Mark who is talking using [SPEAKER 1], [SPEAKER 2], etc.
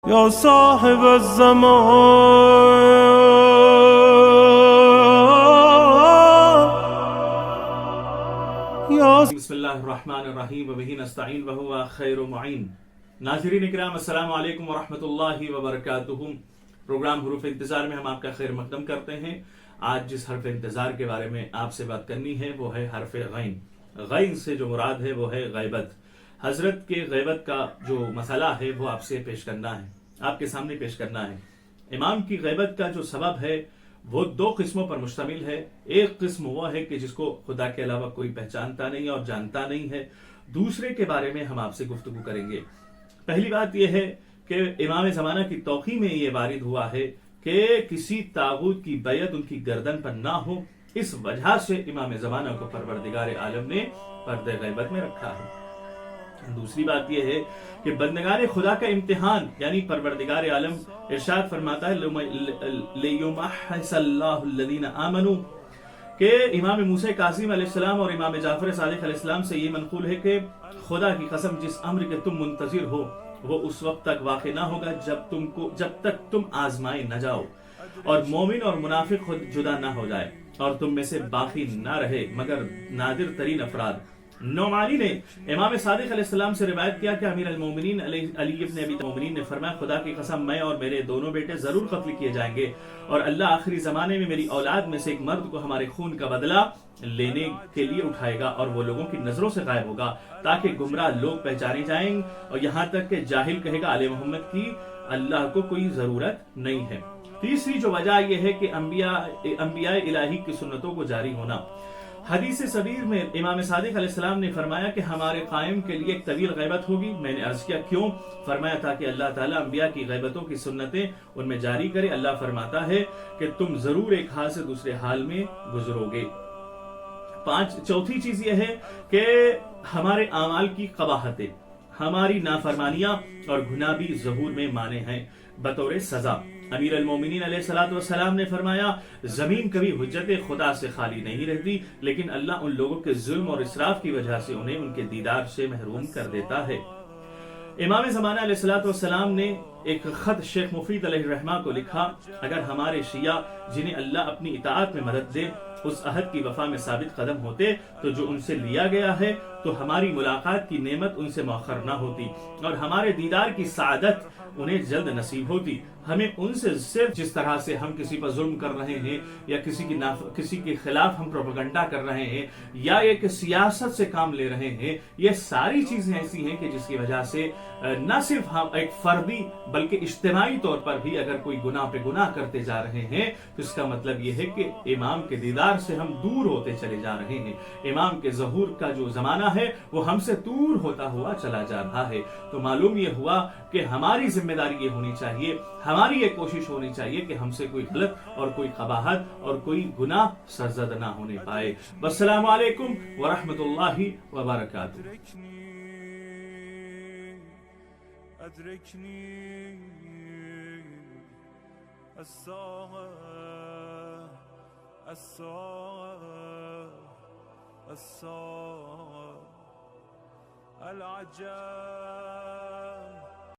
[SPEAKER 1] یا صاحب الزمان یا
[SPEAKER 2] بسم اللہ الرحمن الرحیم وبہ نستعین وہو خیر معین۔ ناظرین اکرام، السلام علیکم ورحمۃ اللہ وبرکاتہ۔ پروگرام حروف انتظار میں ہم آپ کا خیر مقدم کرتے ہیں۔ آج جس حرف انتظار کے بارے میں آپ سے بات کرنی ہے وہ ہے حرف غین۔ غین سے جو مراد ہے وہ ہے غیبت۔ حضرت کے غیبت کا جو مسئلہ ہے وہ آپ سے پیش کرنا ہے، آپ کے سامنے پیش کرنا ہے۔ امام کی غیبت کا جو سبب ہے وہ دو قسموں پر مشتمل ہے۔ ایک قسم وہ ہے کہ جس کو خدا کے علاوہ کوئی پہچانتا نہیں اور جانتا نہیں ہے۔ دوسرے کے بارے میں ہم آپ سے گفتگو کریں گے۔ پہلی بات یہ ہے کہ امام زمانہ کی توقیع میں یہ وارد ہوا ہے کہ کسی طاغوت کی بیعت ان کی گردن پر نہ ہو، اس وجہ سے امام زمانہ کو پروردگار عالم نے پردہ غیبت میں رکھا ہے۔ دوسری بات یہ ہے کہ بندگان خدا کا امتحان، یعنی پروردگار عالم ارشاد فرماتا ہے لِيُمَحِّصَ اللَّهُ الَّذِينَ آمَنُوا، کہ امام موسیٰ کاظم علیہ السلام اور امام جعفر صادق علیہ السلام سے یہ منقول ہے کہ خدا کی قسم جس امر کے تم منتظر ہو وہ اس وقت تک واقع نہ ہوگا جب تک تم آزمائے نہ جاؤ اور مومن اور منافق خود جدا نہ ہو جائے اور تم میں سے باقی نہ رہے مگر نادر ترین افراد۔ نعمانی نے امام صادق علیہ السلام سے روایت کیا کہ امیر المومنین علی ابن ابی طالب نے فرمایا خدا کی قسم میں اور میرے دونوں بیٹے ضرور قتل کیے جائیں گے، اور اللہ آخری زمانے میں میری اولاد میں سے ایک مرد کو ہمارے خون کا بدلہ لینے کے لیے اٹھائے گا اور وہ لوگوں کی نظروں سے غائب ہوگا تاکہ گمراہ لوگ پہچانے جائیں، اور یہاں تک کہ جاہل کہے گا آل محمد کی اللہ کو کوئی ضرورت نہیں ہے۔ تیسری جو وجہ یہ ہے کہ انبیاء الہی کی سنتوں کو جاری ہونا۔ حدیث صغیر میں امام صادق علیہ السلام نے فرمایا کہ ہمارے قائم کے لیے ایک طویل غیبت ہوگی۔ میں نے عرض کیا کیوں؟ فرمایا تاکہ اللہ تعالیٰ انبیاء کی غیبتوں کی سنتیں ان میں جاری کرے۔ اللہ فرماتا ہے کہ تم ضرور ایک حال سے دوسرے حال میں گزرو گے۔ چوتھی چیز یہ ہے کہ ہمارے اعمال کی قباحتیں، ہماری نافرمانیاں اور گناہ بھی ظہور میں مانے ہیں بطور سزا۔ امیر المومنین علیہ السلام نے فرمایا زمین کبھی حجت خدا سے خالی نہیں رہتی، لیکن اللہ ان لوگوں کے ظلم اور اسراف کی وجہ سے انہیں ان کے دیدار سے محروم کر دیتا ہے۔ امام زمانہ علیہ السلام نے ایک خط شیخ مفید علیہ الرحمہ کو لکھا، اگر ہمارے شیعہ جنہیں اللہ اپنی اطاعت میں مدد دے اس عہد کی وفا میں ثابت قدم ہوتے تو جو ان سے لیا گیا ہے تو ہماری ملاقات کی نعمت ان سے مؤخر نہ ہوتی اور ہمارے دیدار کی سعادت انہیں جلد نصیب ہوتی۔ ہمیں ان سے صرف جس طرح سے ہم کسی پر ظلم کر رہے ہیں یا کسی کے خلاف ہم پروپیگنڈا کر رہے ہیں یا ایک سیاست سے کام لے رہے ہیں، یہ ساری چیزیں ایسی ہیں کہ جس کی وجہ سے نہ صرف ہم ایک فردی بلکہ اجتماعی طور پر بھی اگر کوئی گناہ پہ گناہ کرتے جا رہے ہیں تو اس کا مطلب یہ ہے کہ امام کے دیدار سے ہم دور ہوتے چلے جا رہے ہیں۔ امام کے ظہور کا جو زمانہ ہے وہ ہم سے دور ہوتا ہوا چلا جا رہا ہے۔ تو معلوم یہ ہوا کہ ہماری ذمہ داری یہ ہونی چاہیے، ہماری یہ کوشش ہونی چاہیے کہ ہم سے کوئی غلط اور کوئی قباحت اور کوئی گناہ سرزد نہ ہونے پائے۔ والسلام علیکم ورحمۃ اللہ وبرکاتہ۔
[SPEAKER 1] أدركني الساعة العجاب